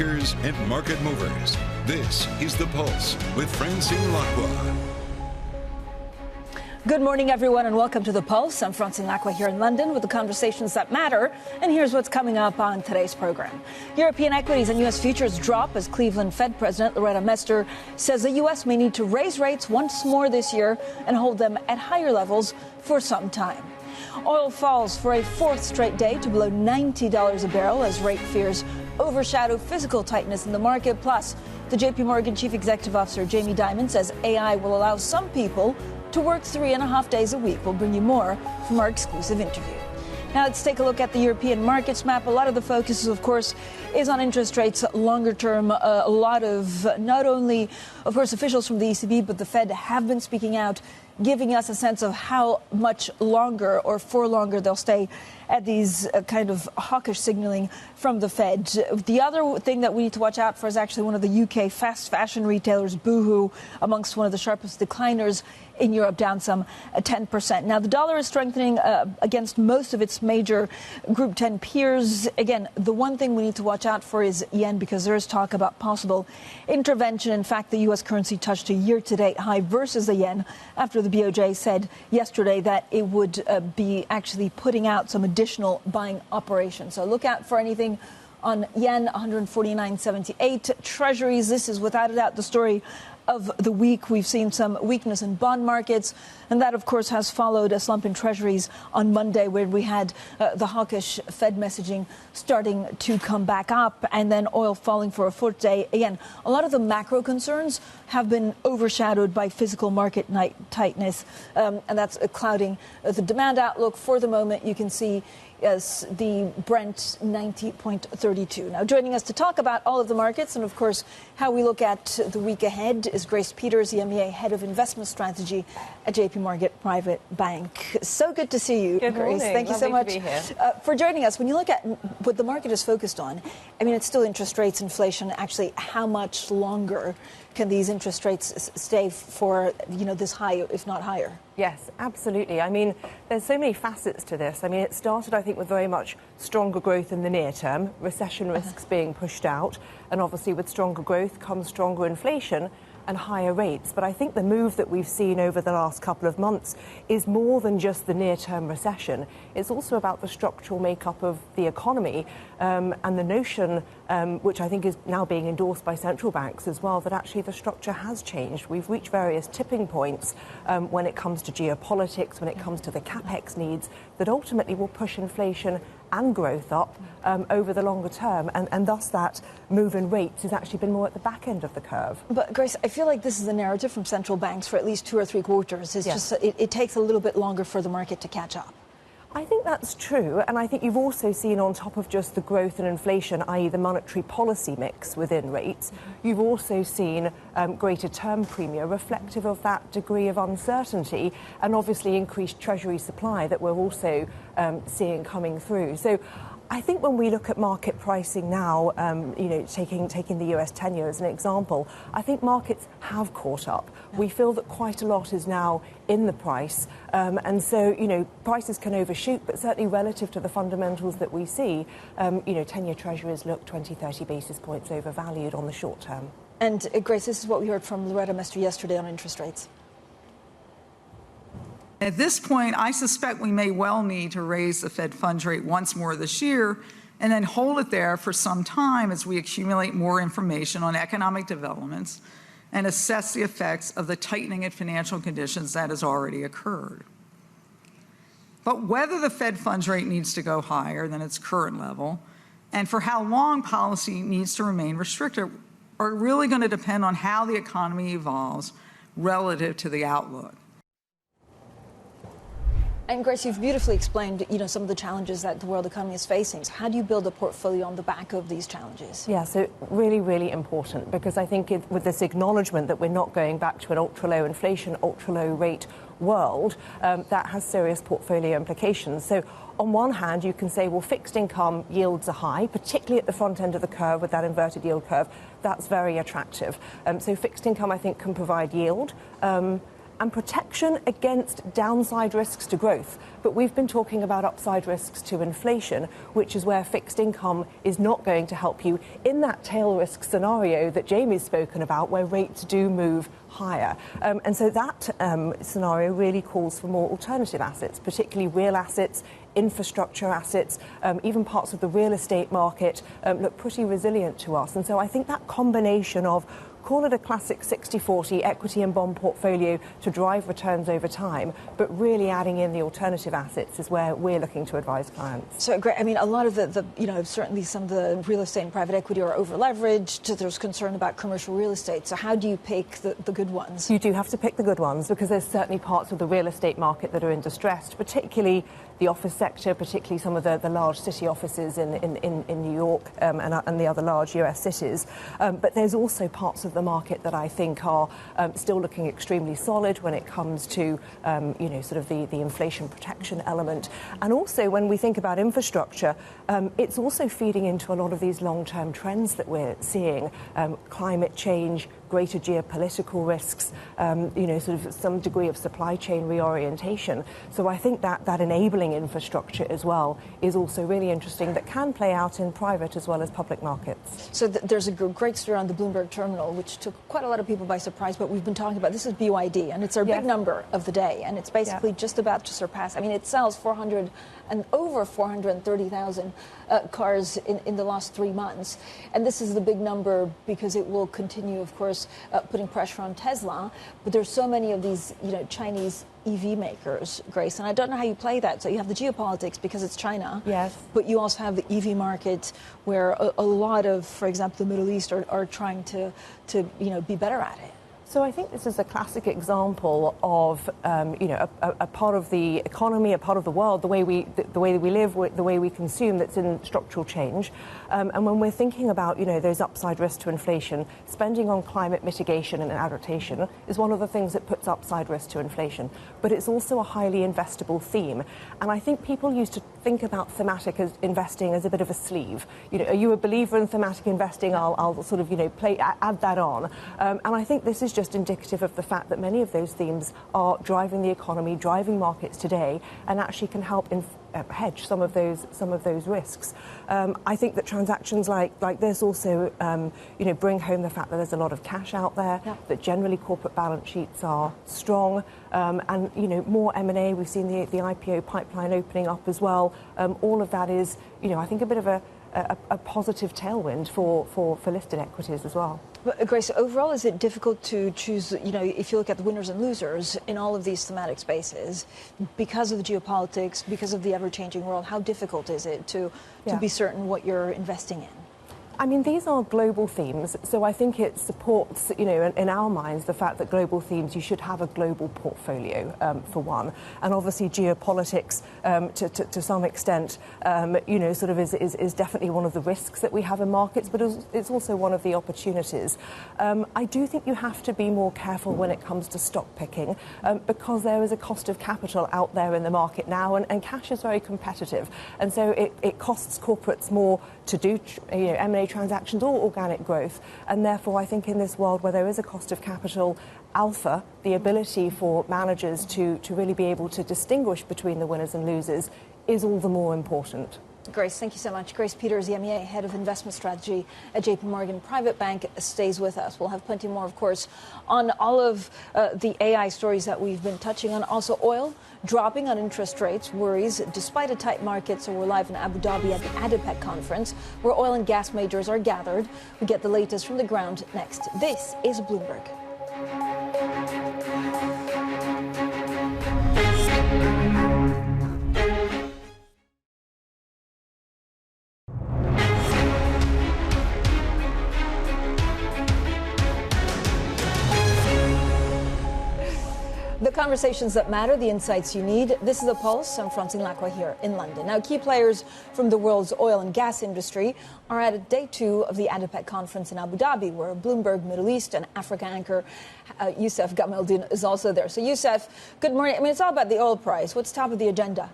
makers and market movers. This is The Pulse with Francine Lacqua. Good morning, everyone, and welcome to The Pulse. I'm Francine Lacqua here in London with the conversations that matter. And here's what's coming up on today's program. European equities and U.S. futures drop as Cleveland Fed President Loretta Mester says the U.S. may need to raise rates once more this year and hold them at higher levels for some time. Oil falls for a fourth straight day to below $90 a barrel as rate fears overshadow physical tightness in the market. Plus, the JPMorgan Chief Executive Officer Jamie Dimon says AI will allow some people to work 3.5 days a week. We'll bring you more from our exclusive interview. Now let's take a look at the European markets map. A lot of the focus, of course, is on interest rates longer term. A lot of not only, of course, officials from the ECB, but the Fed have been speaking out, giving us a sense of how much longer or for longer they'll stay at these kind of hawkish signaling from the Fed. The other thing that we need to watch out for is actually one of the UK fast fashion retailers, Boohoo, amongst one of the sharpest decliners in Europe, down some 10%. Now, the dollar is strengthening against most of its major Group 10 peers. Again, the one thing we need to watch out for is yen, because there is talk about possible intervention. In fact, the U.S. currency touched a year-to-date high versus the yen after the BOJ said yesterday that it would be actually putting out some additional buying operations. So look out for anything on yen, 149.78. Treasuries, this is without a doubt the story of the week. We've seen some weakness in bond markets, and that, of course, has followed a slump in treasuries on Monday, where we had the hawkish Fed messaging starting to come back up, and then oil falling for a fourth day. Again, a lot of the macro concerns have been overshadowed by physical market tightness, and that's clouding the demand outlook. For the moment, you can see as the Brent 90.32. Now, joining us to talk about all of the markets and, of course, how we look at the week ahead is Grace Peters, EMEA Head of Investment Strategy at JPMorgan Private Bank. So good to see you, Good Grace. morning. Thank you so much to be here. For joining us. When you look at what the market is focused on, I mean, it's still interest rates, inflation. Actually, how much longer can these interest rates stay for, this high, if not higher? Yes, absolutely. I mean, there's so many facets to this. I mean, it started, I think, with very much stronger growth in the near term, recession risks being pushed out, and obviously with stronger growth comes stronger inflation and higher rates. But I think the move that we've seen over the last couple of months is more than just the near-term recession. It's also about the structural makeup of the economy and the notion, which I think is now being endorsed by central banks as well, that actually the structure has changed. We've reached various tipping points when it comes to geopolitics, when it comes to the capex needs, that ultimately will push inflation and growth up over the longer term, and thus that move in rates has actually been more at the back end of the curve. But Grace, I feel like this is the narrative from central banks for at least 2 or 3 quarters. It's Yes. just it takes a little bit longer for the market to catch up. I think that's true, and I think you've also seen, on top of just the growth and inflation, i.e. the monetary policy mix within rates, you've also seen greater term premia reflective of that degree of uncertainty, and obviously increased treasury supply that we're also seeing coming through. So I think when we look at market pricing now, taking the US 10-year as an example, I think markets have caught up. We feel that quite a lot is now in the price. And so, prices can overshoot, but certainly relative to the fundamentals that we see, 10-year treasuries look 20, 30 basis points overvalued on the short term. And Grace, this is what we heard from Loretta Mester yesterday on interest rates. At this point, I suspect we may well need to raise the Fed funds rate once more this year and then hold it there for some time as we accumulate more information on economic developments and assess the effects of the tightening in financial conditions that has already occurred. But whether the Fed funds rate needs to go higher than its current level and for how long policy needs to remain restricted are really going to depend on how the economy evolves relative to the outlook. And Grace, you've beautifully explained, some of the challenges that the world economy is facing. So how do you build a portfolio on the back of these challenges? Yeah, so really, really important, because I think with this acknowledgement that we're not going back to an ultra-low inflation, ultra-low rate world, that has serious portfolio implications. So on one hand, you can say, well, fixed income yields are high, particularly at the front end of the curve with that inverted yield curve. That's very attractive. So fixed income, I think, can provide yield. and protection against downside risks to growth. But we've been talking about upside risks to inflation, which is where fixed income is not going to help you in that tail risk scenario that Jamie's spoken about, where rates do move higher. And so that scenario really calls for more alternative assets, particularly real assets, infrastructure assets, even parts of the real estate market look pretty resilient to us. And so I think that combination of, call it a classic 60-40 equity and bond portfolio to drive returns over time, but really adding in the alternative assets is where we're looking to advise clients. So great. I mean, a lot of the certainly some of the real estate and private equity are over-leveraged. There's concern about commercial real estate. So how do you pick the good ones? You do have to pick the good ones because there's certainly parts of the real estate market that are in distress, particularly the office sector, particularly some of the large city offices in New York and the other large US cities. But there's also parts of the market that I think are still looking extremely solid when it comes to, sort of the inflation protection element. And also when we think about infrastructure, it's also feeding into a lot of these long-term trends that we're seeing, climate change, greater geopolitical risks, sort of some degree of supply chain reorientation. So I think that enabling infrastructure as well is also really interesting, that can play out in private as well as public markets. So there's a great story on the Bloomberg terminal, which took quite a lot of people by surprise, but we've been talking about, this is BYD, and it's our big number of the day, and it's basically just about to surpass. I mean, it sells over 430,000 cars in the last 3 months. And this is the big number because it will continue, of course, putting pressure on Tesla. But there's so many of these, Chinese EV makers, Grace, and I don't know how you play that. So you have the geopolitics because it's China. Yes. But you also have the EV market where a lot of, for example, the Middle East are trying to be better at it. So I think this is a classic example of, a part of the economy, a part of the world, the way we live, the way we consume, that's in structural change. And when we're thinking about, those upside risks to inflation, spending on climate mitigation and adaptation is one of the things that puts upside risk to inflation. But it's also a highly investable theme. And I think people used to think about thematic as investing as a bit of a sleeve. Are you a believer in thematic investing? I'll sort of, add that on. And I think this is just indicative of the fact that many of those themes are driving the economy, driving markets today, and actually can help hedge some of those risks. I think that transactions like this also, bring home the fact that there's a lot of cash out there, that generally corporate balance sheets are strong, and more M&A. We've seen the IPO pipeline opening up as well. All of that is, I think a bit of a positive tailwind for listed equities as well. But Grace, overall, is it difficult to choose, if you look at the winners and losers in all of these thematic spaces, because of the geopolitics, because of the ever-changing world, how difficult is it to be certain what you're investing in? I mean, these are global themes, so I think it supports, in our minds, the fact that global themes, you should have a global portfolio, for one. And obviously geopolitics, to some extent, is definitely one of the risks that we have in markets, but it's also one of the opportunities. I do think you have to be more careful when it comes to stock picking, because there is a cost of capital out there in the market now, and cash is very competitive. And so it costs corporates more to do, M&A transactions or organic growth, and therefore I think in this world where there is a cost of capital alpha, the ability for managers to really be able to distinguish between the winners and losers is all the more important. Grace, thank you so much. Grace Peters, EMEA Head of Investment Strategy at JPMorgan Private Bank, stays with us. We'll have plenty more, of course, on all of the AI stories that we've been touching on. Also, oil dropping on interest rates, worries despite a tight market. So we're live in Abu Dhabi at the OPEC conference, where oil and gas majors are gathered. We get the latest from the ground next. This is Bloomberg. The conversations that matter, the insights you need. This is The Pulse. I'm Francine Lacqua here in London. Now, key players from the world's oil and gas industry are at day 2 of the OPEC conference in Abu Dhabi, where Bloomberg Middle East and Africa anchor Youssef Gameldine is also there. So, Youssef, good morning. I mean, it's all about the oil price. What's top of the agenda?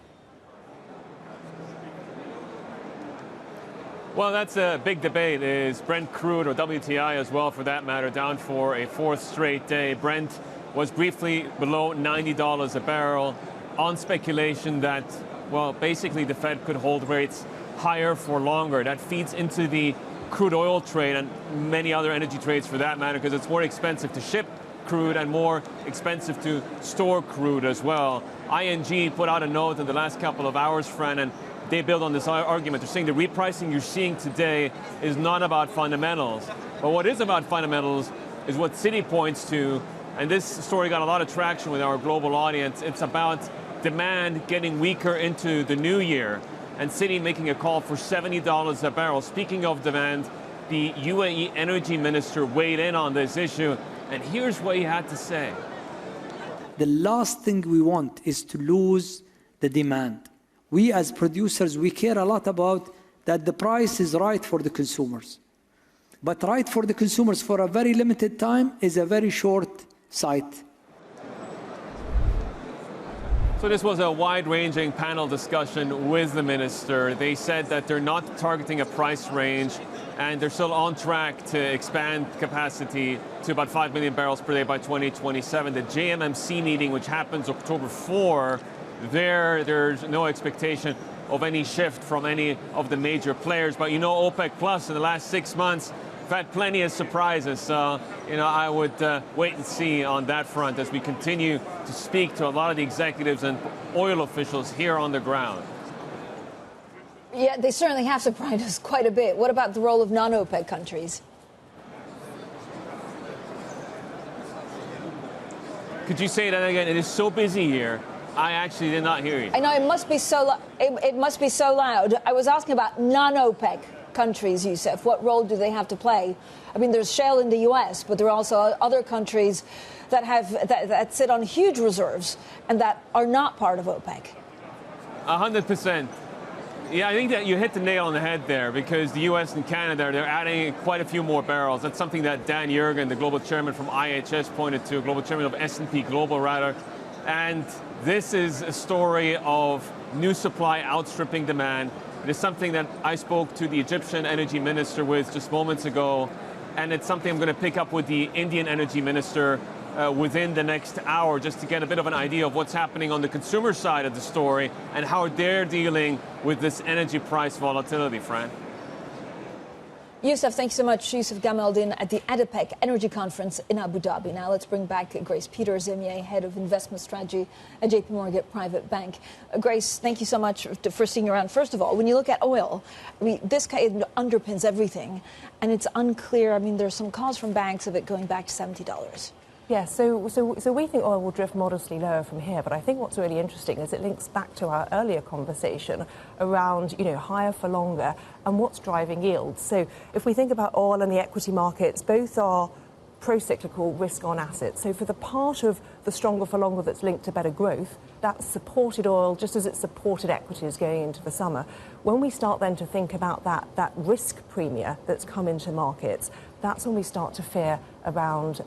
Well, that's a big debate. Is Brent crude, or WTI as well for that matter, down for a 4th straight day? Brent was briefly below $90 a barrel on speculation that, well, basically the Fed could hold rates higher for longer. That feeds into the crude oil trade and many other energy trades for that matter, because it's more expensive to ship crude and more expensive to store crude as well. ING put out a note in the last couple of hours, Fran, and they build on this argument. They're saying the repricing you're seeing today is not about fundamentals. But what is about fundamentals is what Citi points to, and this story got a lot of traction with our global audience. It's about demand getting weaker into the new year, and Citi making a call for $70 a barrel. Speaking of demand, the UAE energy minister weighed in on this issue, and here's what he had to say. The last thing we want is to lose the demand. We as producers, we care a lot about that the price is right for the consumers. But right for the consumers for a very limited time is a very short sight. So this was a wide-ranging panel discussion with the minister. They said that they're not targeting a price range, and they're still on track to expand capacity to about 5 million barrels per day by 2027. The JMMC meeting, which happens October 4, there's no expectation of any shift from any of the major players. But you know, OPEC Plus in the last 6 months, we've had plenty of surprises. So, I would wait and see on that front as we continue to speak to a lot of the executives and oil officials here on the ground. Yeah, they certainly have surprised us quite a bit. What about the role of non-OPEC countries? Could you say that again? It is so busy here. I actually did not hear you. I know it must be so. It must be so loud. I was asking about non-OPEC countries, Youssef. What role do they have to play? I mean, there's shale in the U.S., but there are also other countries that that sit on huge reserves and that are not part of OPEC. 100%. Yeah, I think that you hit the nail on the head there, because the U.S. and Canada, they're adding quite a few more barrels. That's something that Dan Yergin, the global chairman from IHS, pointed to, global chairman of S&P Global, rather. And this is a story of new supply outstripping demand. It is something that I spoke to the Egyptian energy minister with just moments ago, and it's something I'm going to pick up with the Indian energy minister within the next hour, just to get a bit of an idea of what's happening on the consumer side of the story and how they're dealing with this energy price volatility, Fran. Youssef, thanks so much. Youssef Gamaldin at the ADIPEC Energy Conference in Abu Dhabi. Now let's bring back Grace Peters, EMEA Head of Investment Strategy at JPMorgan Private Bank. Grace, thank you so much for sticking around. First of all, when you look at oil, this kind of underpins everything, and it's unclear. I mean, there's some calls from banks of it going back to $70. Yeah, so we think oil will drift modestly lower from here, but I think what's really interesting is it links back to our earlier conversation around, higher for longer and what's driving yields. So if we think about oil and the equity markets, both are pro-cyclical risk on assets. So for the part of the stronger for longer that's linked to better growth, that's supported oil just as it supported equities going into the summer. When we start then to think about that risk premia that's come into markets, that's when we start to fear around,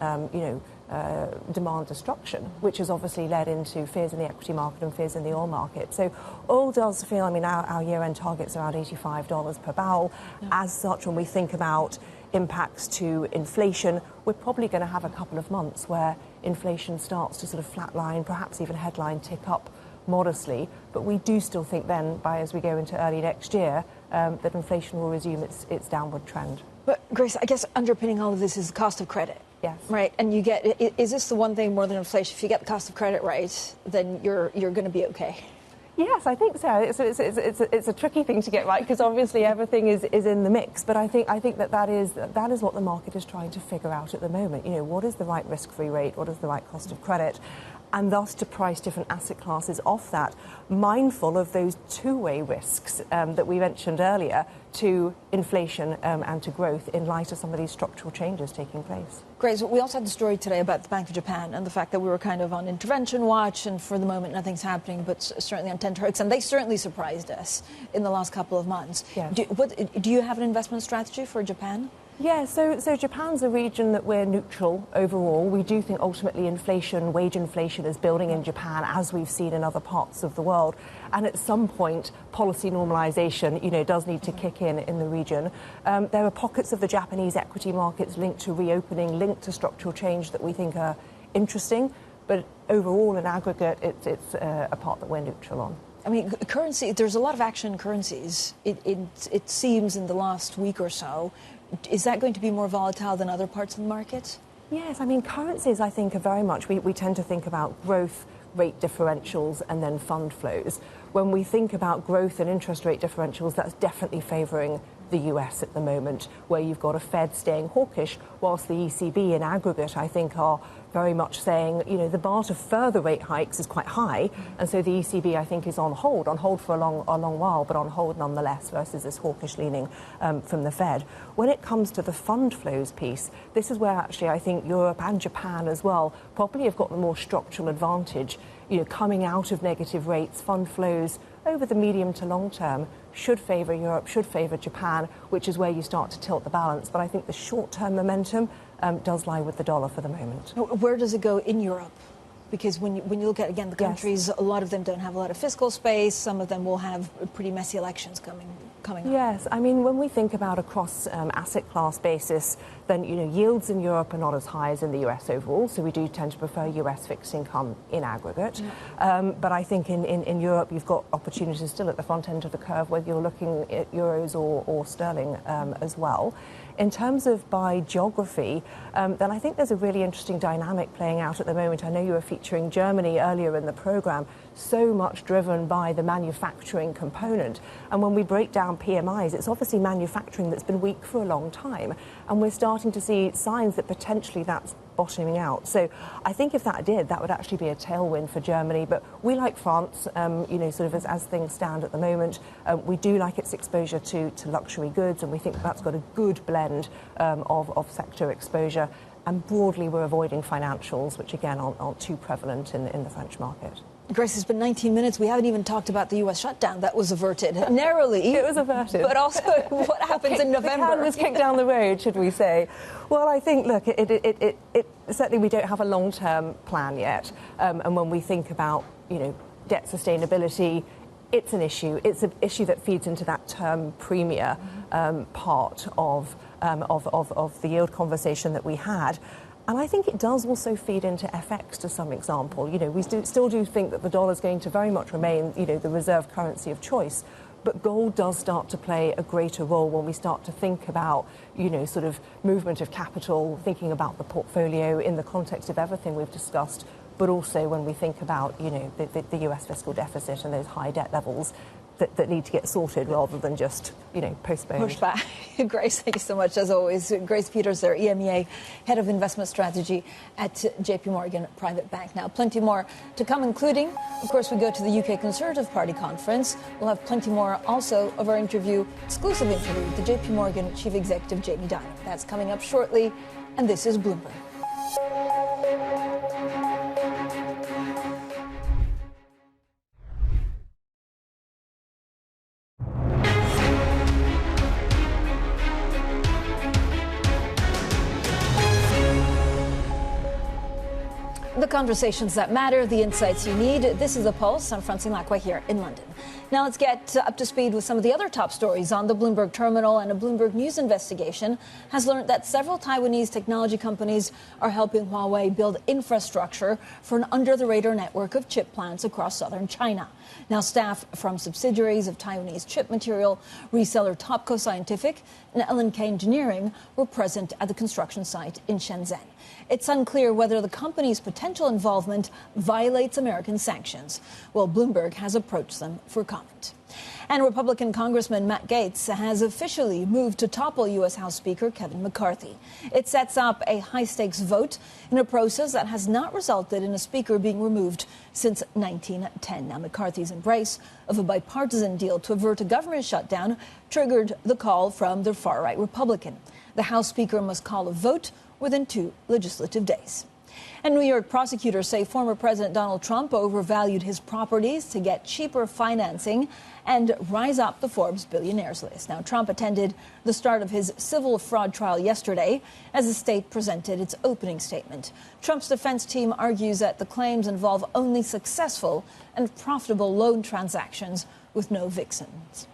demand destruction, which has obviously led into fears in the equity market and fears in the oil market. So oil does feel, our year-end target's around $85 per barrel. Yeah. As such, when we think about impacts to inflation, we're probably going to have a couple of months where inflation starts to sort of flatline, perhaps even headline tick up modestly. But we do still think then, as we go into early next year, that inflation will resume its downward trend. But Grace, I guess underpinning all of this is the cost of credit. Yes. Right. And is this the one thing more than inflation? If you get the cost of credit right, then you're going to be okay. Yes, I think so. It's a tricky thing to get right, because obviously everything is in the mix. But I think that is what the market is trying to figure out at the moment. What is the right risk-free rate? What is the right cost of credit? And thus to price different asset classes off that, mindful of those two-way risks that we mentioned earlier to inflation and to growth in light of some of these structural changes taking place. Grace, we also had the story today about the Bank of Japan and the fact that we were kind of on intervention watch, and for the moment nothing's happening, but certainly on tenterhooks, and they certainly surprised us in the last couple of months. Yeah. Do you have an investment strategy for Japan? Yeah, so Japan's a region that we're neutral overall. We do think ultimately wage inflation is building in Japan, as we've seen in other parts of the world. And at some point, policy normalization, does need to kick in the region. There are pockets of the Japanese equity markets linked to reopening, linked to structural change that we think are interesting, but overall in aggregate, it's a part that we're neutral on. I mean, currency, there's a lot of action in currencies, it seems, in the last week or so. Is that going to be more volatile than other parts of the market? Yes, I mean, currencies, I think, are very much, we tend to think about growth, rate differentials, and then fund flows. When we think about growth and interest rate differentials, that's definitely favouring the US at the moment, where you've got a Fed staying hawkish, whilst the ECB in aggregate, I think, are very much saying, you know, the bar to further rate hikes is quite high, and so the ECB, I think, is on hold for a long while, but on hold nonetheless, versus this hawkish leaning from the Fed. When it comes to the fund flows piece, this is where actually I think Europe and Japan as well probably have got the more structural advantage. You know, coming out of negative rates, fund flows over the medium to long term should favour Europe, should favour Japan, which is where you start to tilt the balance. But I think the short-term momentum does lie with the dollar for the moment. Where does it go in Europe? Because when you look at, again, the countries, yes, a lot of them don't have a lot of fiscal space. Some of them will have pretty messy elections coming up. Yes, I mean, when we think about across asset class basis, then, you know, yields in Europe are not as high as in the US overall, so we do tend to prefer US fixed income in aggregate. But I think in Europe, you've got opportunities still at the front end of the curve, whether you're looking at euros or sterling as well. In terms of by geography, then I think there's a really interesting dynamic playing out at the moment. I know you were featuring Germany earlier in the programme, so much driven by the manufacturing component. And when we break down PMIs, it's obviously manufacturing that's been weak for a long time. And we're starting to see signs that potentially that's bottoming out. So I think if that did, that would actually be a tailwind for Germany. But we like France, you know, sort of as things stand at the moment. We do like its exposure to luxury goods, and we think that's got a good blend of sector exposure. And broadly, we're avoiding financials, which again aren't too prevalent in the French market. Grace, it's been 19 minutes. We haven't even talked about the U.S. shutdown. That was averted narrowly. It was averted. But also what happens in November. The can was kicked down the road, should we say. Well, I think, look, it certainly we don't have a long-term plan yet. And when we think about, you know, debt sustainability, it's an issue. It's an issue that feeds into that term premia part of the yield conversation that we had. And I think it does also feed into FX to some example. You know, we still do think that the dollar is going to very much remain, you know, the reserve currency of choice. But gold does start to play a greater role when we start to think about, you know, sort of movement of capital, thinking about the portfolio in the context of everything we've discussed, but also when we think about, you know, the US fiscal deficit and those high debt levels that need to get sorted rather than just, you know, postponed. Pushed back. Grace, thank you so much, as always. Grace Peters there, EMEA, Head of Investment Strategy at JPMorgan Private Bank. Now, plenty more to come, including, of course, we go to the UK Conservative Party conference. We'll have plenty more also of our exclusive interview with the JPMorgan Chief Executive, Jamie Dimon. That's coming up shortly, and this is Bloomberg. The conversations that matter, the insights you need. This is The Pulse. I'm Francine Lacqua here in London. Now let's get up to speed with some of the other top stories on the Bloomberg terminal. And a Bloomberg News investigation has learned that several Taiwanese technology companies are helping Huawei build infrastructure for an under-the-radar network of chip plants across southern China. Now, staff from subsidiaries of Taiwanese chip material reseller Topco Scientific and L&K Engineering were present at the construction site in Shenzhen. It's unclear whether the company's potential involvement violates American sanctions. Well, Bloomberg has approached them for comment. And Republican Congressman Matt Gaetz has officially moved to topple U.S. House Speaker Kevin McCarthy. It sets up a high-stakes vote in a process that has not resulted in a speaker being removed since 1910. Now, McCarthy's embrace of a bipartisan deal to avert a government shutdown triggered the call from the far-right Republican. The House Speaker must call a vote within 2 legislative days. And New York prosecutors say former President Donald Trump overvalued his properties to get cheaper financing and rise up the Forbes billionaires list. Now, Trump attended the start of his civil fraud trial yesterday as the state presented its opening statement. Trump's defense team argues that the claims involve only successful and profitable loan transactions with no vixens.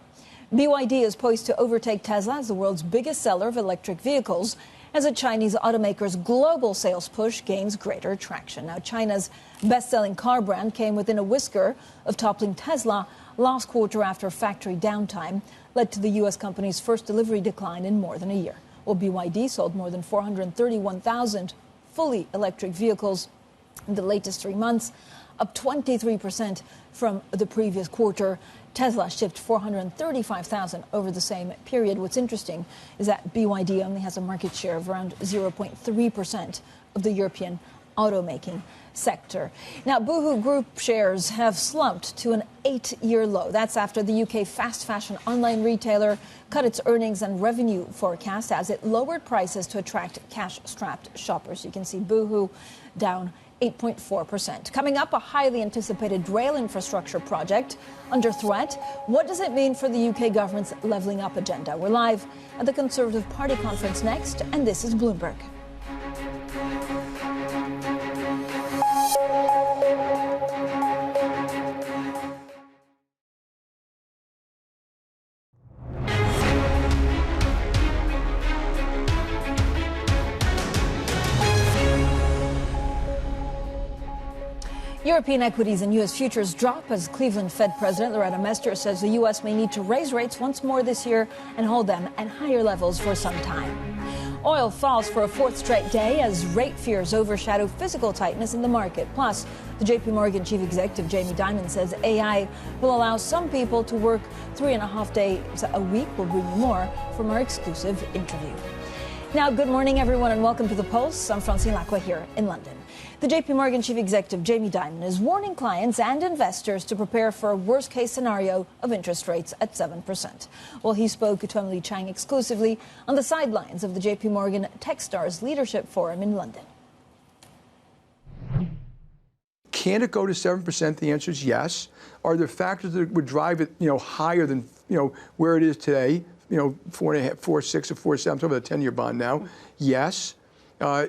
BYD is poised to overtake Tesla as the world's biggest seller of electric vehicles as a Chinese automaker's global sales push gains greater traction. Now, China's best-selling car brand came within a whisker of toppling Tesla last quarter after factory downtime led to the U.S. company's first delivery decline in more than a year. Well, BYD sold more than 431,000 fully electric vehicles in the latest 3 months, up 23% from the previous quarter. Tesla shipped 435,000 over the same period. What's interesting is that BYD only has a market share of around 0.3% of the European automaking sector. Now, Boohoo Group shares have slumped to an 8-year low. That's after the UK fast fashion online retailer cut its earnings and revenue forecast as it lowered prices to attract cash-strapped shoppers. You can see Boohoo down 8.4%. Coming up, a highly anticipated rail infrastructure project under threat. What does it mean for the UK government's levelling up agenda? We're live at the Conservative Party conference next, and this is Bloomberg. European equities and U.S. futures drop as Cleveland Fed President Loretta Mester says the U.S. may need to raise rates once more this year and hold them at higher levels for some time. Oil falls for a fourth straight day as rate fears overshadow physical tightness in the market. Plus, the JPMorgan chief executive Jamie Dimon says AI will allow some people to work 3.5 days a week. We'll bring you more from our exclusive interview. Now, good morning, everyone, and welcome to The Pulse. I'm Francine Lacqua here in London. The JPMorgan chief executive Jamie Dimon is warning clients and investors to prepare for a worst-case scenario of interest rates at 7%. Well, he spoke to Emily Chang exclusively on the sidelines of the JPMorgan Techstars Leadership Forum in London. Can it go to 7%? The answer is yes. Are there factors that would drive it, higher than, where it is today? 4.5, 4.6, or 4.7, over the 10-year bond now. Yes.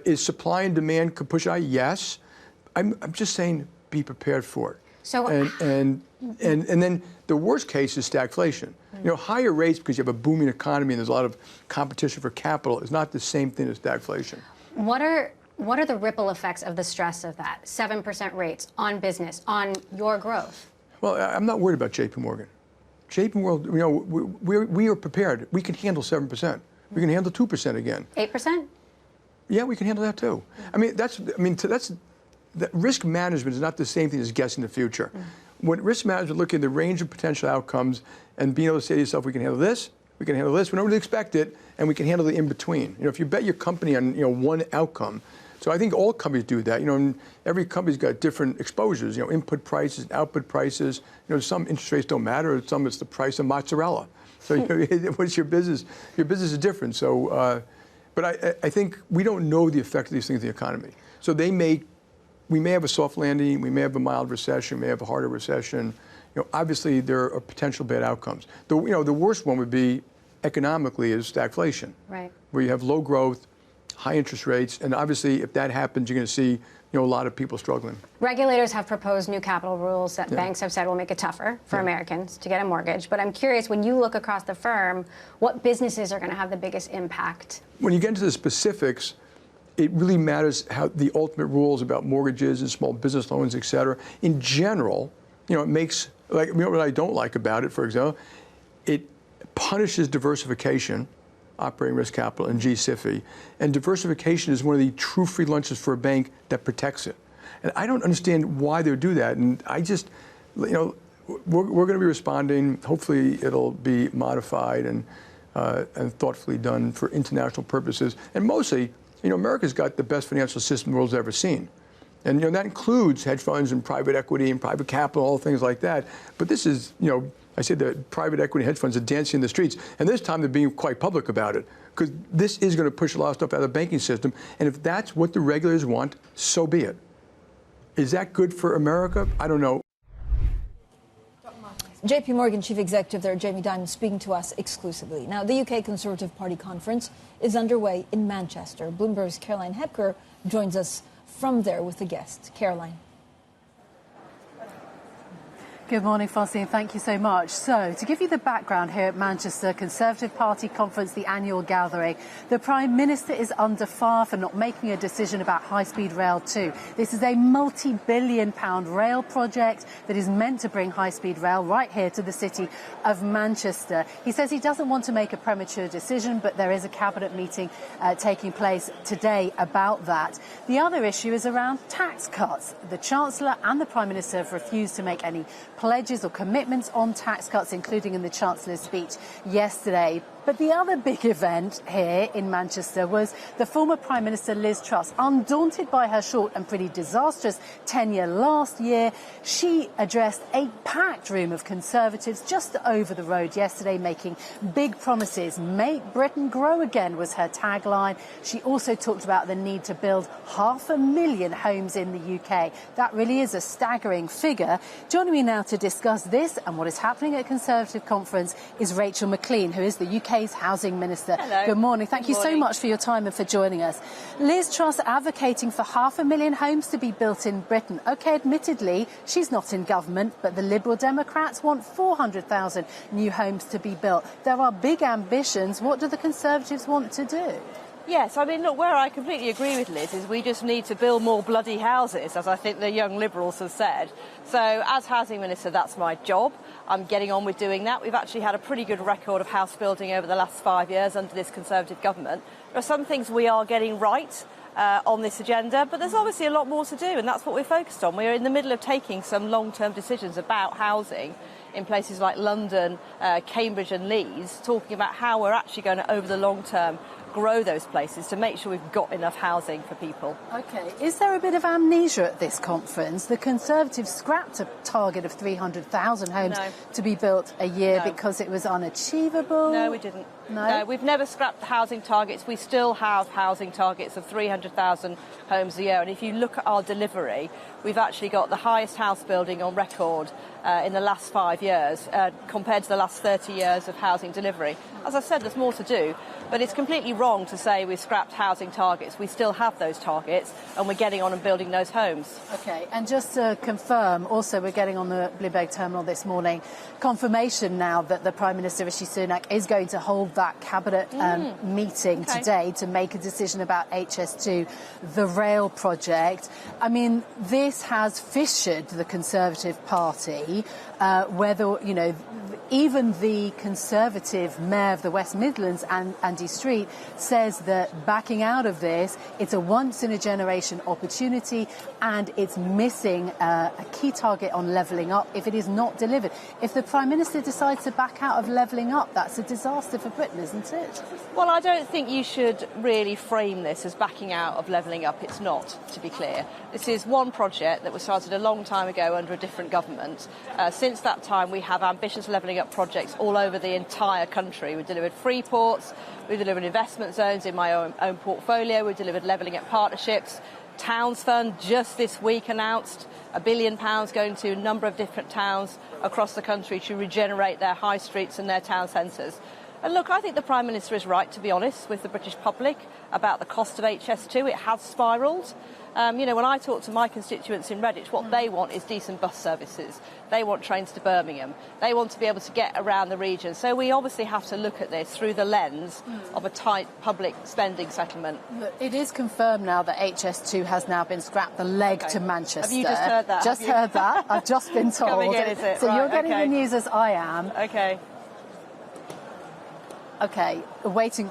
Is supply and demand could push high? Yes. I'm just saying, be prepared for it. So and then the worst case is stagflation. Higher rates because you have a booming economy and there's a lot of competition for capital is not the same thing as stagflation. What are the ripple effects of the stress of that 7% rates on business, on your growth? Well, I'm not worried about JPMorgan. JPMorgan, we are prepared. We can handle 7%. We can handle 2% again. 8%? Yeah, we can handle that too. That risk management is not the same thing as guessing the future. When risk management, looking at the range of potential outcomes and being able to say to yourself, we can handle this, we can handle this, we don't really expect it, and we can handle the in-between. If you bet your company on one outcome, so I think all companies do that. And every company's got different exposures. Input prices, output prices. Some interest rates don't matter. Some it's the price of mozzarella. So what's your business? Your business is different. So, but I think we don't know the effect of these things on the economy. So we may have a soft landing. We may have a mild recession. We may have a harder recession. Obviously there are potential bad outcomes. The worst one would be economically is stagflation, right? Where you have low growth, high interest rates, and obviously if that happens, you're going to see a lot of people struggling. Regulators have proposed new capital rules that banks have said will make it tougher for Americans to get a mortgage. But I'm curious, when you look across the firm, what businesses are going to have the biggest impact? When you get into the specifics, it really matters how the ultimate rules about mortgages and small business loans, et cetera. In general, it makes, what I don't like about it, for example, it punishes diversification, operating risk capital, and GSIFI. And diversification is one of the true free lunches for a bank that protects it. And I don't understand why they would do that. And I just, we're going to be responding. Hopefully it'll be modified and thoughtfully done for international purposes. And mostly, America's got the best financial system the world's ever seen. And that includes hedge funds and private equity and private capital, all things like that. But this is, I say that private equity hedge funds are dancing in the streets, and this time they're being quite public about it, because this is going to push a lot of stuff out of the banking system. And if that's what the regulators want, so be it. Is that good for America? I don't know. JPMorgan chief executive there, Jamie Dimon, speaking to us exclusively. Now, the UK Conservative Party conference is underway in Manchester. Bloomberg's Caroline Hepker joins us from there with the guests. Caroline. Good morning, Francine. Thank you so much. So, to give you the background here at Manchester Conservative Party Conference, the annual gathering, the Prime Minister is under fire for not making a decision about high-speed rail 2. This is a multi-billion-pound rail project that is meant to bring high-speed rail right here to the city of Manchester. He says he doesn't want to make a premature decision, but there is a cabinet meeting taking place today about that. The other issue is around tax cuts. The Chancellor and the Prime Minister have refused to make any pledges or commitments on tax cuts, including in the Chancellor's speech yesterday. But the other big event here in Manchester was the former Prime Minister Liz Truss. Undaunted by her short and pretty disastrous tenure last year, she addressed a packed room of Conservatives just over the road yesterday, making big promises. Make Britain grow again was her tagline. She also talked about the need to build 500,000 homes in the UK. That really is a staggering figure. Joining me now to discuss this and what is happening at Conservative Conference is Rachel Maclean, who is the UK's Housing Minister. Hello. Good morning. Thank you so much for your time and for joining us. Liz Truss advocating for 500,000 homes to be built in Britain. OK, admittedly, she's not in government, but the Liberal Democrats want 400,000 new homes to be built. There are big ambitions. What do the Conservatives want to do? Yes, I mean, look, where I completely agree with Liz is we just need to build more bloody houses, as I think the young Liberals have said. So as Housing Minister, that's my job. I'm getting on with doing that. We've actually had a pretty good record of house building over the last 5 years under this Conservative government. There are some things we are getting right on this agenda, but there's obviously a lot more to do, and that's what we're focused on. We're in the middle of taking some long-term decisions about housing in places like London, Cambridge and Leeds, talking about how we're actually going to, over the long term, grow those places to make sure we've got enough housing for people. OK. Is there a bit of amnesia at this conference? The Conservatives scrapped a target of 300,000 homes to be built a year because it was unachievable. No, we didn't. No, we've never scrapped the housing targets. We still have housing targets of 300,000 homes a year. And if you look at our delivery, we've actually got the highest house building on record in the last 5 years compared to the last 30 years of housing delivery. As I said, there's more to do, but it's completely wrong to say we've scrapped housing targets. We still have those targets, and we're getting on and building those homes. OK, and just to confirm, also we're getting on the Bloomberg terminal this morning, confirmation now that the Prime Minister, Rishi Sunak, is going to hold that cabinet meeting today to make a decision about HS2, the rail project. I mean, this has fissured the Conservative Party, whether, you know, even the Conservative Mayor of the West Midlands, Andy Street, says that backing out of this, it's a once-in-a-generation opportunity and it's missing a key target on levelling up if it is not delivered. If the Prime Minister decides to back out of levelling up, that's a disaster for Britain, isn't it? Well, I don't think you should really frame this as backing out of levelling up. It's not, to be clear. This is one project that was started a long time ago under a different government. Since that time, we have ambitious levelling up projects all over the entire country. We delivered free ports, we delivered investment zones in my own portfolio, we delivered levelling up partnerships. Towns Fund just this week announced £1 billion going to a number of different towns across the country to regenerate their high streets and their town centres. And look, I think the Prime Minister is right, to be honest, with the British public about the cost of HS2. It has spiralled. You know, when I talk to my constituents in Redditch, what they want is decent bus services. They want trains to Birmingham. They want to be able to get around the region. So we obviously have to look at this through the lens of a tight public spending settlement. Look, it is confirmed now that HS2 has now been scrapped, the leg to Manchester. Have you just heard that? Just heard that. I've just been told. Coming in, is it? So right, you're getting the news as I am. OK. OK, awaiting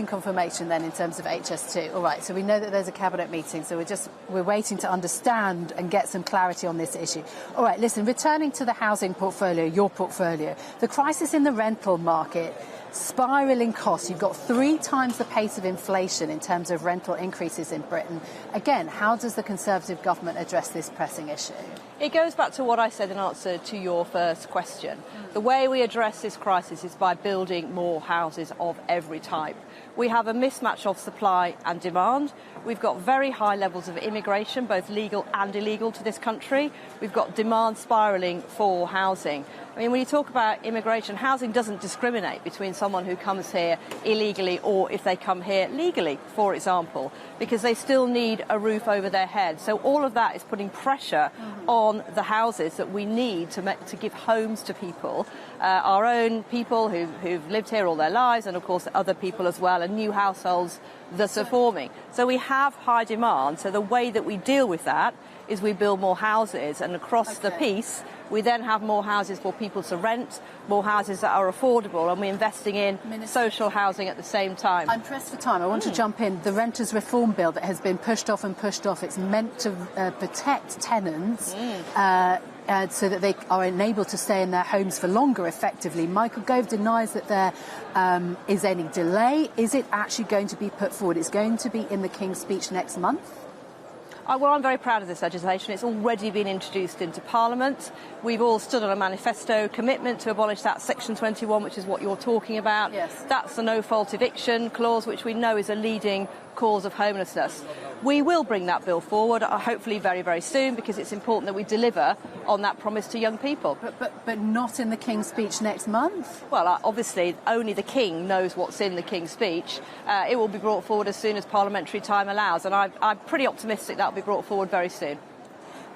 confirmation then in terms of HS2. All right, so we know that there's a cabinet meeting, so we're waiting to understand and get some clarity on this issue. All right, listen, returning to the housing portfolio, your portfolio, the crisis in the rental market, spiralling costs. You've got 3 times the pace of inflation in terms of rental increases in Britain. Again, how does the Conservative government address this pressing issue? It goes back to what I said in answer to your first question. The way we address this crisis is by building more houses of every type. We have a mismatch of supply and demand. We've got very high levels of immigration, both legal and illegal, to this country. We've got demand spiralling for housing. I mean, when you talk about immigration, housing doesn't discriminate between someone who comes here illegally or if they come here legally, for example, because they still need a roof over their head. So all of that is putting pressure on the houses that we need to give homes to people, our own people who've lived here all their lives, and of course other people as well, and new households that are forming. So we have high demand. So the way that we deal with that is we build more houses, and across the piece we then have more houses for people to rent, more houses that are affordable, and we're investing in social housing at the same time. I'm pressed for time. I want to jump in. The Renters Reform Bill that has been pushed off and pushed off, it's meant to protect tenants so that they are enabled to stay in their homes for longer, effectively. Michael Gove denies that there is any delay. Is it actually going to be put forward? It's going to be in the King's Speech next month? Well, I'm very proud of this legislation. It's already been introduced into Parliament. We've all stood on a manifesto commitment to abolish that Section 21, which is what you're talking about. Yes. That's the no-fault eviction clause, which we know is a leading cause of homelessness. We will bring that bill forward, hopefully very, very soon, because it's important that we deliver on that promise to young people. But not in the King's Speech next month? Well, obviously, only the King knows what's in the King's Speech. It will be brought forward as soon as parliamentary time allows, and I'm pretty optimistic that will be brought forward very soon.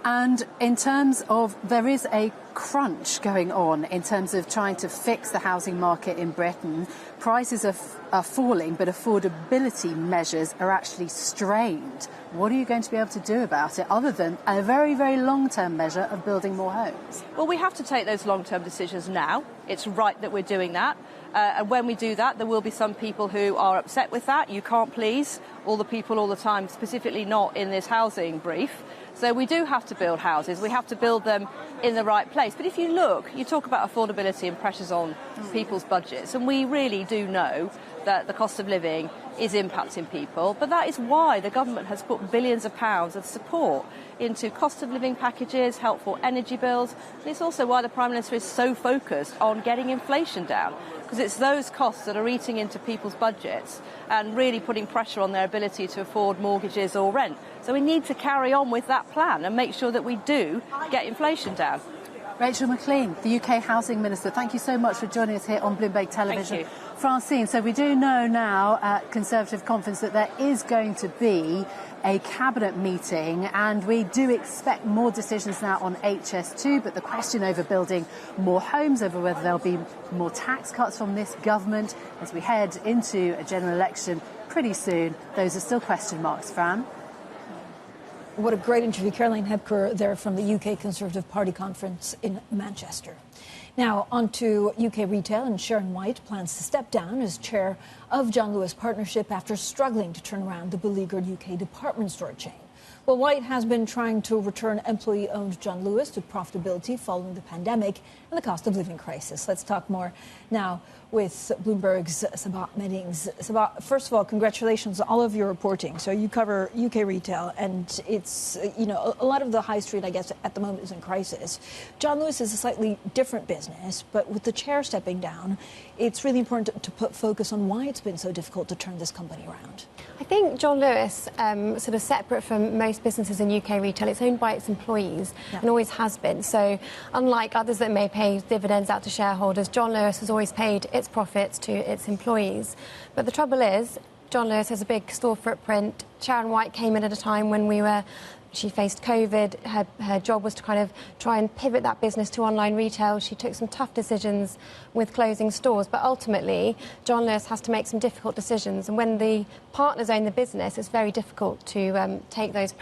And in terms of, there is a crunch going on in terms of trying to fix the housing market in Britain. Prices are falling, but affordability measures are actually strained. What are you going to be able to do about it, other than a very, very long-term measure of building more homes? Well, we have to take those long-term decisions now. It's right that we're doing that. And when we do that, there will be some people who are upset with that. You can't please all the people all the time, specifically not in this housing brief. So we do have to build houses. We have to build them in the right place. But if you look, you talk about affordability and pressures on people's budgets, and we really do know that the cost of living is impacting people. But that is why the government has put billions of pounds of support into cost of living packages, helpful energy bills. And it's also why the Prime Minister is so focused on getting inflation down, because it's those costs that are eating into people's budgets and really putting pressure on their ability to afford mortgages or rent. So we need to carry on with that plan and make sure that we do get inflation down. Rachel Maclean, the UK Housing Minister, thank you so much for joining us here on Bloomberg Television. Thank you. Francine, so we do know now at Conservative Conference that there is going to be a cabinet meeting, and we do expect more decisions now on HS2, but the question over building more homes, over whether there'll be more tax cuts from this government as we head into a general election pretty soon, those are still question marks. Fran? What a great interview. Caroline Hepker there from the UK Conservative Party conference in Manchester. Now, on to UK retail, and Sharon White plans to step down as chair of John Lewis Partnership after struggling to turn around the beleaguered UK department store chain. Well, White has been trying to return employee-owned John Lewis to profitability following the pandemic and the cost of living crisis. Let's talk more now with Bloomberg's Sabat Meddings. Sabat, first of all, congratulations on all of your reporting. So you cover UK retail, and it's, you know, a lot of the high street, I guess, at the moment is in crisis. John Lewis is a slightly different business, but with the chair stepping down, it's really important to put focus on why it's been so difficult to turn this company around. I think John Lewis, sort of separate from most businesses in UK retail, it's owned by its employees and always has been. So unlike others that may pay dividends out to shareholders, John Lewis has always paid its profits to its employees. But the trouble is, John Lewis has a big store footprint. Sharon White came in at a time when she faced COVID. Her job was to kind of try and pivot that business to online retail. She took some tough decisions with closing stores, but ultimately John Lewis has to make some difficult decisions. And when the partners own the business, it's very difficult to take those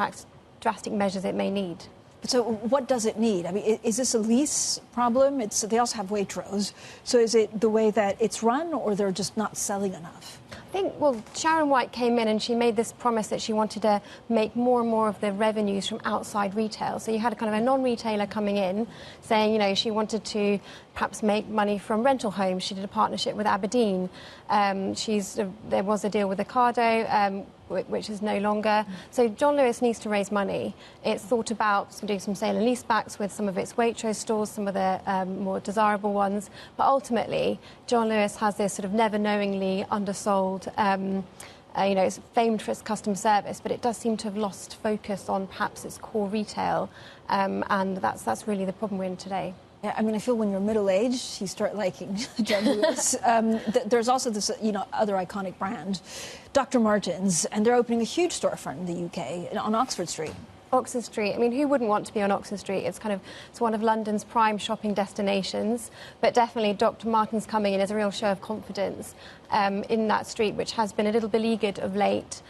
drastic measures it may need. So what does it need? I mean, is this a lease problem? They also have Waitrose. So is it the way that it's run, or they're just not selling enough? I think, well, Sharon White came in and she made this promise that she wanted to make more and more of the revenues from outside retail. So you had a kind of a non-retailer coming in saying, you know, she wanted to perhaps make money from rental homes. She did a partnership with Aberdeen. There was a deal with Ocado, which is no longer. So John Lewis needs to raise money. It's thought about doing some sale and leasebacks with some of its Waitrose stores, some of the more desirable ones. But ultimately, John Lewis has this sort of never knowingly undersold. You know, it's famed for its customer service, but it does seem to have lost focus on perhaps its core retail, and that's really the problem we're in today. Yeah, I mean, I feel when you're middle-aged, you start liking John Lewis. There's also this, other iconic brand, Dr. Martens, and they're opening a huge storefront in the UK on Oxford Street. Oxford Street. I mean, who wouldn't want to be on Oxford Street? It's one of London's prime shopping destinations. But definitely Dr. Martens coming in is a real show of confidence in that street, which has been a little beleaguered of late.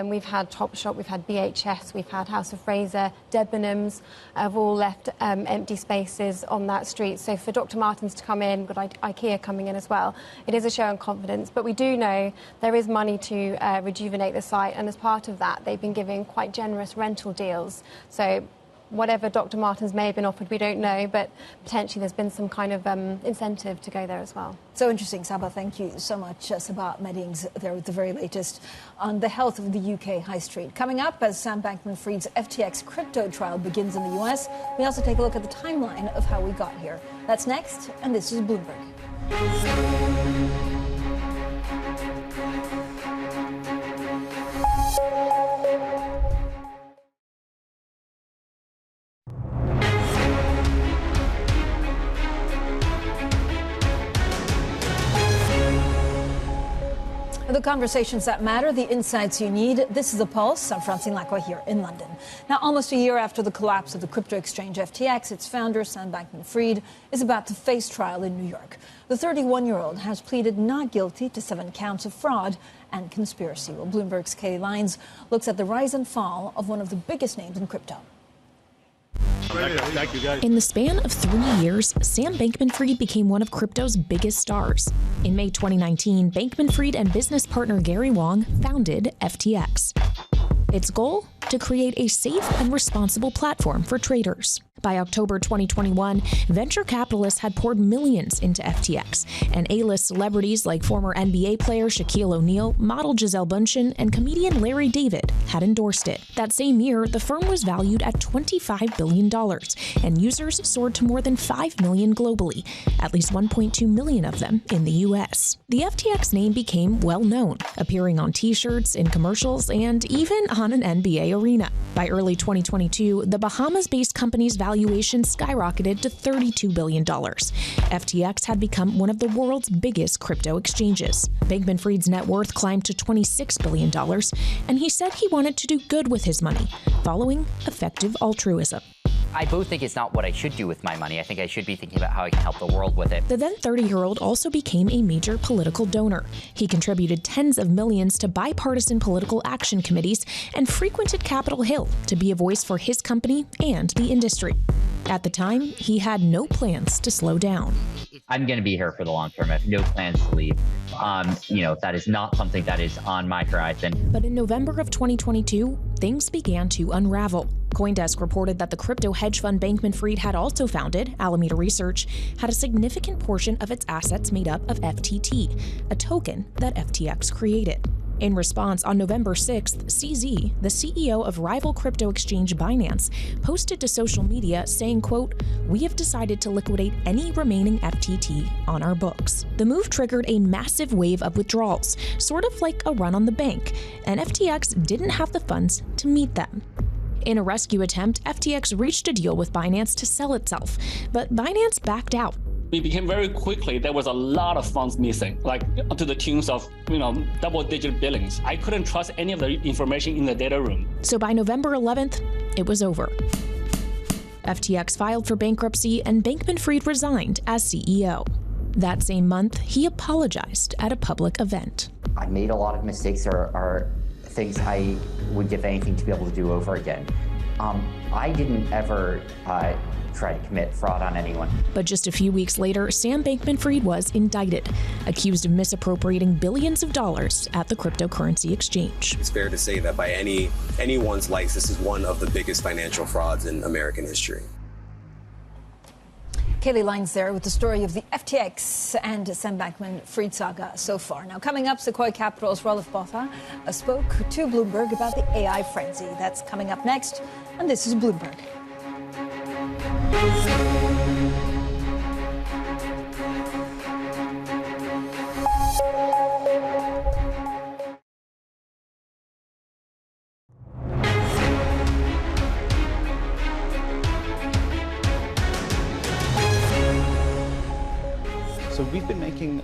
We've had Topshop, we've had BHS, we've had House of Fraser, Debenhams have all left empty spaces on that street. So for Dr. Martens to come in, we've got IKEA coming in as well, it is a show of confidence. But we do know there is money to rejuvenate the site, and as part of that, they've been giving quite generous rental deals. So whatever Dr. Martens may have been offered, we don't know, but potentially there's been some kind of incentive to go there as well. So interesting, Sabah. Thank you so much. Sabah Meddings there with the very latest on the health of the UK high street. Coming up, as Sam Bankman-Fried's FTX crypto trial begins in the US, we also take a look at the timeline of how we got here. That's next, and this is Bloomberg. The conversations that matter, the insights you need. This is The Pulse. I'm Francine Lacqua here in London. Now, almost a year after the collapse of the crypto exchange FTX, its founder, Sam Bankman-Fried, is about to face trial in New York. The 31-year-old has pleaded not guilty to 7 counts of fraud and conspiracy. Well, Bloomberg's Katie Lyons looks at the rise and fall of one of the biggest names in crypto. In the span of 3 years, Sam Bankman-Fried became one of crypto's biggest stars. In May 2019, Bankman-Fried and business partner Gary Wang founded FTX. Its goal? To create a safe and responsible platform for traders. By October 2021, venture capitalists had poured millions into FTX, and A-list celebrities like former NBA player Shaquille O'Neal, model Gisele Bündchen, and comedian Larry David had endorsed it. That same year, the firm was valued at $25 billion, and users soared to more than 5 million globally, at least 1.2 million of them in the US. The FTX name became well known, appearing on t-shirts, in commercials, and even on an NBA arena. By early 2022, the Bahamas-based company's valuation skyrocketed to $32 billion. FTX had become one of the world's biggest crypto exchanges. Bankman-Fried's net worth climbed to $26 billion, and he said he wanted to do good with his money, following effective altruism. I both think it's not what I should do with my money. I think I should be thinking about how I can help the world with it. The then 30-year-old also became a major political donor. He contributed tens of millions to bipartisan political action committees and frequented Capitol Hill to be a voice for his company and the industry. At the time, he had no plans to slow down. I'm going to be here for the long term. I have no plans to leave. That is not something that is on my horizon. But in November of 2022, things began to unravel. CoinDesk reported that the crypto hedge fund Bankman-Fried had also founded, Alameda Research, had a significant portion of its assets made up of FTT, a token that FTX created. In response, on November 6th, CZ, the CEO of rival crypto exchange Binance, posted to social media saying, quote, "We have decided to liquidate any remaining FTT on our books." The move triggered a massive wave of withdrawals, sort of like a run on the bank, and FTX didn't have the funds to meet them. In a rescue attempt, FTX reached a deal with Binance to sell itself, but Binance backed out. It became very quickly, there was a lot of funds missing, like to the tunes of, double-digit billings. I couldn't trust any of the information in the data room. So by November 11th, it was over. FTX filed for bankruptcy and Bankman-Fried resigned as CEO. That same month, he apologized at a public event. I made a lot of mistakes or things I would give anything to be able to do over again. I didn't ever try to commit fraud on anyone. But just a few weeks later, Sam Bankman-Fried was indicted, accused of misappropriating billions of dollars at the cryptocurrency exchange. It's fair to say that by anyone's lights, this is one of the biggest financial frauds in American history. Katie Lyons there with the story of the FTX and Sam Bankman-Fried saga so far. Now, coming up, Sequoia Capital's Rolf Botha spoke to Bloomberg about the AI frenzy. That's coming up next, and this is Bloomberg. So we've been making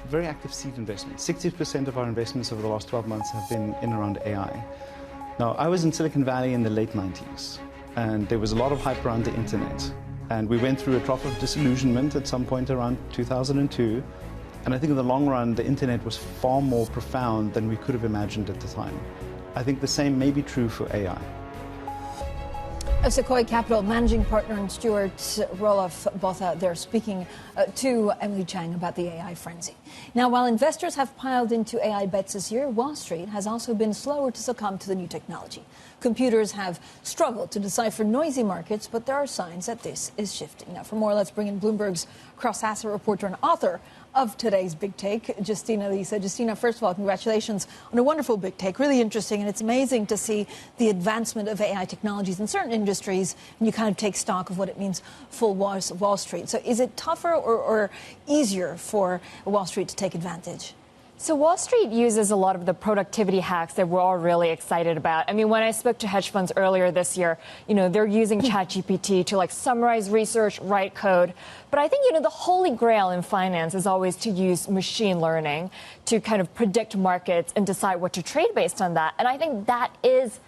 very active seed investments. 60% of our investments over the last 12 months have been in around AI. Now, I was in Silicon Valley in the late 90s, and there was a lot of hype around the internet. And we went through a trough of disillusionment at some point around 2002. And I think in the long run, the internet was far more profound than we could have imagined at the time. I think the same may be true for AI. Sequoia Capital managing partner and Stuart Roloff, both out there speaking to Emily Chang about the AI frenzy. Now, while investors have piled into AI bets this year, Wall Street has also been slower to succumb to the new technology. Computers have struggled to decipher noisy markets, but there are signs that this is shifting. Now, for more, let's bring in Bloomberg's cross-asset reporter and author of today's Big Take, Justina Lisa. Justina, first of all, congratulations on a wonderful Big Take. Really interesting, and it's amazing to see the advancement of AI technologies in certain industries, and you kind of take stock of what it means for Wall Street. So is it tougher or easier for Wall Street to take advantage? So Wall Street uses a lot of the productivity hacks that we're all really excited about. I mean, when I spoke to hedge funds earlier this year, they're using ChatGPT to summarize research, write code. But I think, the holy grail in finance is always to use machine learning to kind of predict markets and decide what to trade based on that. And I think that is,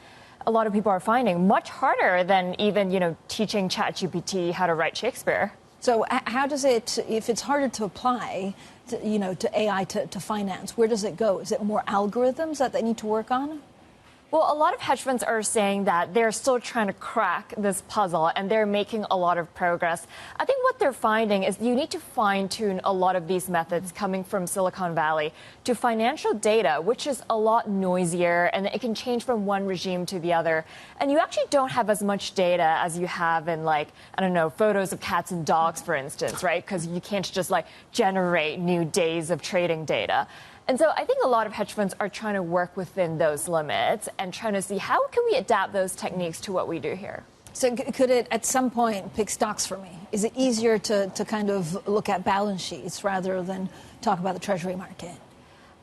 a lot of people are finding, much harder than even, teaching ChatGPT how to write Shakespeare. So how does it, if it's harder to apply, to AI, to finance, where does it go? Is it more algorithms that they need to work on? Well, a lot of hedge funds are saying that they're still trying to crack this puzzle, and they're making a lot of progress. I think what they're finding is you need to fine-tune a lot of these methods coming from Silicon Valley to financial data, which is a lot noisier, and it can change from one regime to the other. And you actually don't have as much data as you have in, photos of cats and dogs, for instance, right? Because you can't just, generate new days of trading data. And so I think a lot of hedge funds are trying to work within those limits and trying to see how can we adapt those techniques to what we do here. So could it at some point pick stocks for me? Is it easier to kind of look at balance sheets rather than talk about the Treasury market?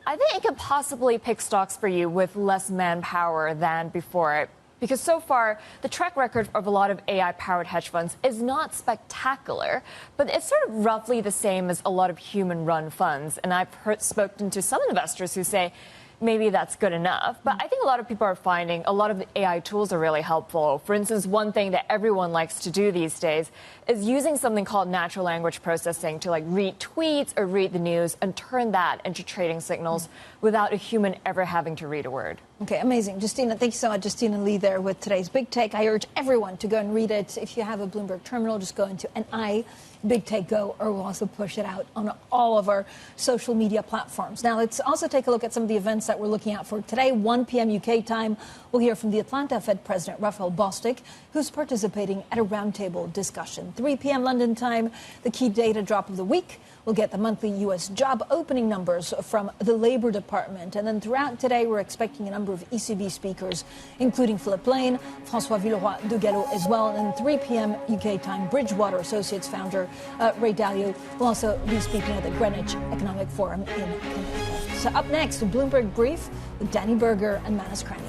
I think it could possibly pick stocks for you with less manpower than before. Because so far, the track record of a lot of AI-powered hedge funds is not spectacular, but it's sort of roughly the same as a lot of human-run funds. And I've spoken to some investors who say maybe that's good enough. But I think a lot of people are finding a lot of the AI tools are really helpful. For instance, one thing that everyone likes to do these days is using something called natural language processing to read tweets or read the news and turn that into trading signals without a human ever having to read a word. Okay, amazing. Justina, thank you so much. Justina Lee there with today's Big Take. I urge everyone to go and read it. If you have a Bloomberg terminal, just go into NI Big Take Go, or we'll also push it out on all of our social media platforms. Now, let's also take a look at some of the events that we're looking at for today. 1 p.m. UK time, we'll hear from the Atlanta Fed President, Raphael Bostic, who's participating at a roundtable discussion. 3 p.m. London time, the key data drop of the week. We'll get the monthly U.S. job opening numbers from the Labor Department. And then throughout today, we're expecting a number of ECB speakers, including Philip Lane, François Villeroy de Gallo as well. And 3 p.m. UK time, Bridgewater Associates founder Ray Dalio will also be speaking at the Greenwich Economic Forum in Connecticut. So up next, a Bloomberg Brief with Danny Berger and Manus Cranny.